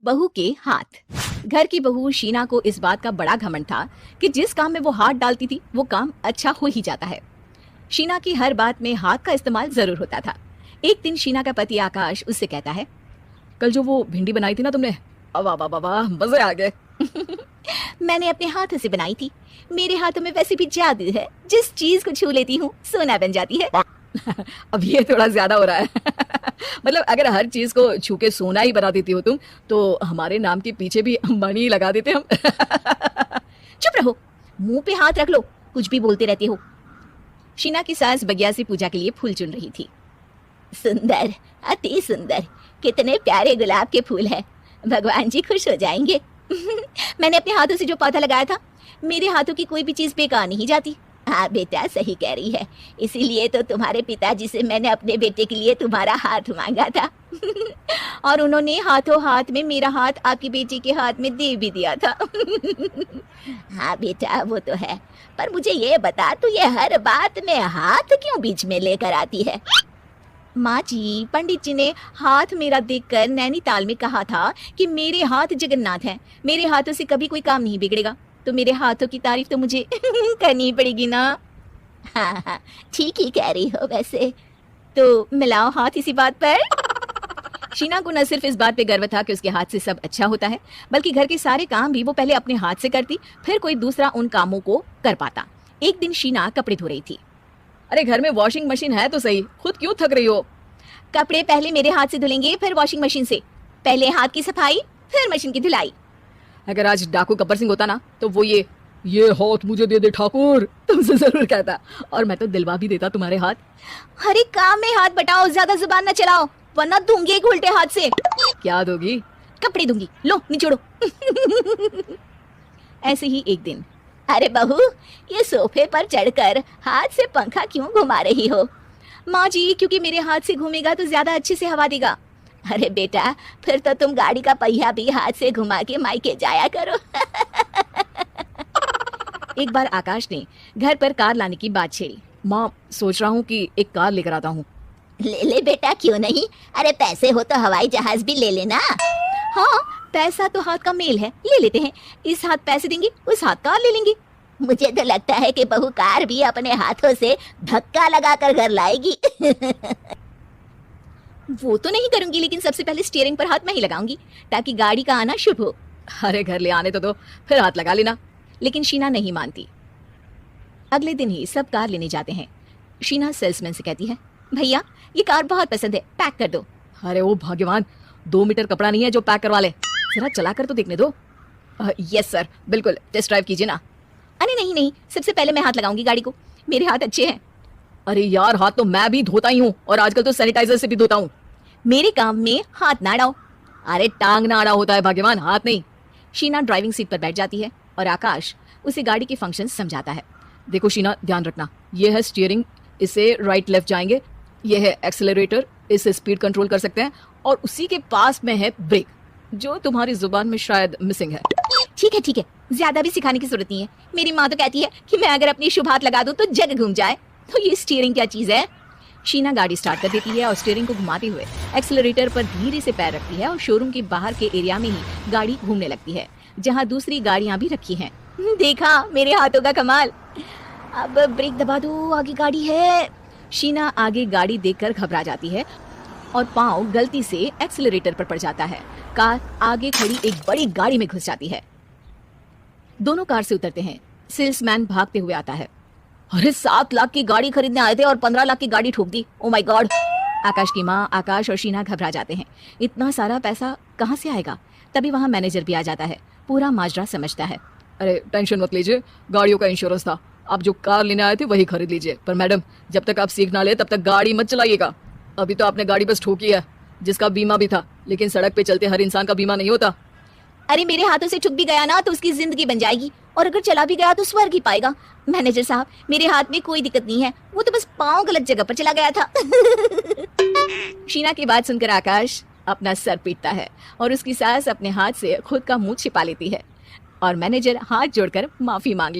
बहू के हाथ। घर की बहू शीना को इस बात का बड़ा घमंड था कि जिस काम में वो हाथ डालती थी वो काम अच्छा हो ही जाता है। शीना की हर बात में हाथ का इस्तेमाल जरूर होता था। एक दिन शीना का पति आकाश उससे कहता है, कल जो वो भिंडी बनाई थी ना तुमने, वाह वाह वाह वाह, मजे आ गए। मैंने अपने हाथों से बनाई थी। मेरे हाथों में वैसे भी जादू है, जिस चीज को छू लेती हूँ सोना बन जाती है। अब ये थोड़ा ज्यादा हो रहा है। मतलब अगर हर चीज को छू के सोना ही बना देती हो तुम, तो हमारे नाम के पीछे भी मणि लगा देते हम। चुप रहो, मुंह पे हाथ रख लो, कुछ भी बोलते रहते हो। शीना की सास बगिया से पूजा के लिए फूल चुन रही थी। सुंदर, अति सुंदर, कितने प्यारे गुलाब के फूल हैं, भगवान जी खुश हो जाएंगे। मैंने अपने हाथों से जो पौधा लगाया था, मेरे हाथों की कोई भी चीज बेकार नहीं जाती। हाँ बेटा, सही कह रही है, इसीलिए तो तुम्हारे पिताजी से मैंने अपने बेटे के लिए तुम्हारा हाथ मांगा था। और उन्होंने हाथों हाथ में मेरा हाथ आपकी बेटी के हाथ में दे भी दिया था। हाँ बेटा, वो तो है, पर मुझे ये बता, तू ये हर बात में हाथ क्यों बीच में लेकर आती है? माँ जी, पंडित जी ने हाथ मेरा देखकर नैनीताल में कहा था कि मेरे हाथ जगन्नाथ हैं, मेरे हाथों से कभी कोई काम नहीं बिगड़ेगा, तो मेरे हाथों की तारीफ तो मुझे करनी पड़ेगी ना। हाँ हाँ, ठीक ही कह रही हो वैसे, तो मिलाओ हाथ इसी बात पर। शीना को न सिर्फ इस बात पे गर्व था कि उसके हाथ से सब अच्छा होता है, बल्कि घर के सारे काम भी वो पहले अपने हाथ से करती, फिर कोई दूसरा उन कामों को कर पाता। एक दिन शीना कपड़े धो रही थी। अरे घर में वॉशिंग मशीन है तो सही, खुद क्यों थक रही हो? कपड़े पहले मेरे हाथ से धुलेंगे, फिर वॉशिंग मशीन से। पहले हाथ की सफाई, फिर मशीन की धुलाई। अगर आज डाकू गब्बर सिंह होता ना, तो वो ये हाथ मुझे दे दे ठाकुर, तुमसे जरूर कहता, और मैं तो दिलवा भी देता तुम्हारे हाथ। हर एक काम में हाथ बटाओ, ज्यादा जुबान न चलाओ, वरना दूंगी एक उल्टे हाथ से। क्या दोगी? कपड़े दूंगी, लो निचोड़ो। ऐसे ही एक दिन, अरे बहू, ये सोफे पर चढ़कर हाथ से पंखा क्यों घुमा रही हो? माँ जी, क्योंकि मेरे हाथ से घूमेगा तो ज्यादा अच्छे से हवा देगा। अरे बेटा, फिर तो तुम गाड़ी का पहिया भी हाथ से घुमा के मायके जाया करो। एक बार आकाश ने घर पर कार लाने की बात छेड़ी। माँ, सोच रहा हूँ कि एक कार लेकर आता हूँ। ले ले बेटा, क्यों नहीं? अरे पैसे हो तो हवाई जहाज भी ले लेना। हाँ, पैसा तो हाथ का मेल है, ले लेते हैं। इस हाथ पैसे देंगे, उस हाथ कार ले लेंगे। मुझे तो लगता है कि बहू कार भी अपने हाथों से धक्का लगाकर घर लाएगी। वो तो नहीं करूंगी, लेकिन सबसे पहले स्टीयरिंग पर हाथ मैं ही लगाऊंगी, ताकि गाड़ी का आना शुभ हो। अरे घर ले आने तो दो, फिर हाथ लगा लेना। लेकिन शीना नहीं मानती। अगले दिन ही सब कार लेने जाते हैं। शीना सेल्समैन से कहती है, भैया ये कार बहुत पसंद है, पैक कर दो। अरे ओ भगवान, 2 मीटर कपड़ा नहीं है जो पैक करवा ले, जरा चला कर तो देखने दो। यस सर, बिल्कुल, टेस्ट ड्राइव कीजिए ना। अरे नहीं नहीं, सबसे पहले मैं हाथ लगाऊंगी गाड़ी को, मेरे हाथ अच्छे हैं। अरे यार, हाथ तो मैं भी धोता ही हूँ, और आजकल तो सैनिटाइजर से भी धोता हूँ। मेरे काम में हाथ ना अड़ाओ। अरे टांग ना अड़ा होता है भाग्यवान, हाथ नहीं। शीना ड्राइविंग सीट पर बैठ जाती है और आकाश उसे गाड़ी के फंक्शन समझाता है। देखो शीना, ध्यान रखना, ये है स्टीयरिंग, इसे राइट लेफ्ट जाएंगे, ये है एक्सेलरेटर, इससे स्पीड कंट्रोल कर सकते हैं, और उसी के पास में है ब्रेक, जो तुम्हारी जुबान में शायद मिसिंग है। ठीक है, ज्यादा भी सिखाने की जरूरत नहीं है। मेरी माँ तो कहती है कि मैं अगर अपनी शुभ हाथ लगा दूं तो जग घूम जाए, तो ये स्टीयरिंग क्या चीज है? शीना गाड़ी स्टार्ट कर देती है और स्टीयरिंग को घुमाते हुए एक्सेलरेटर पर धीरे से पैर रखती है, और शोरूम के बाहर के एरिया में ही गाड़ी घूमने लगती है, जहाँ दूसरी गाड़ियां भी रखी हैं। देखा मेरे हाथों का कमाल। अब ब्रेक दबा दो, आगे गाड़ी है। शीना आगे गाड़ी देखकर घबरा जाती है और पाँव गलती से एक्सेलरेटर पर पड़ जाता है। कार आगे खड़ी एक बड़ी गाड़ी में घुस जाती है। दोनों कार से उतरते हैं। सेल्समैन भागते हुए आता है। अरे 7 लाख की गाड़ी खरीदने आए थे और 15 लाख की गाड़ी ठोक दी, ओ माय गॉड। आकाश की माँ, आकाश और शीना घबरा जाते हैं। इतना सारा पैसा कहाँ से आएगा? तभी वहाँ मैनेजर भी आ जाता है, पूरा माजरा समझता है। अरे टेंशन मत लीजिए, गाड़ियों का इंश्योरेंस था, आप जो कार लेने आए थे वही खरीद लीजिए, पर मैडम जब तक आप सीख ना ले तब तक गाड़ी मत चलाइएगा। अभी तो आपने गाड़ी बस ठोकी है, जिसका बीमा भी था, लेकिन सड़क पे चलते हर इंसान का बीमा नहीं होता। अरे मेरे हाथों से छुप भी गया ना तो उसकी जिंदगी बन जाएगी, और अगर चला भी गया तो स्वर्ग ही पाएगा। मैनेजर साहब, मेरे हाथ में कोई दिक्कत नहीं है, वो तो बस पाँव गलत जगह पर चला गया था। शीना की बात सुनकर आकाश अपना सर पीटता है और उसकी सास अपने हाथ से खुद का मुंह छिपा लेती है, और मैनेजर हाथ जोड़कर माफी मांग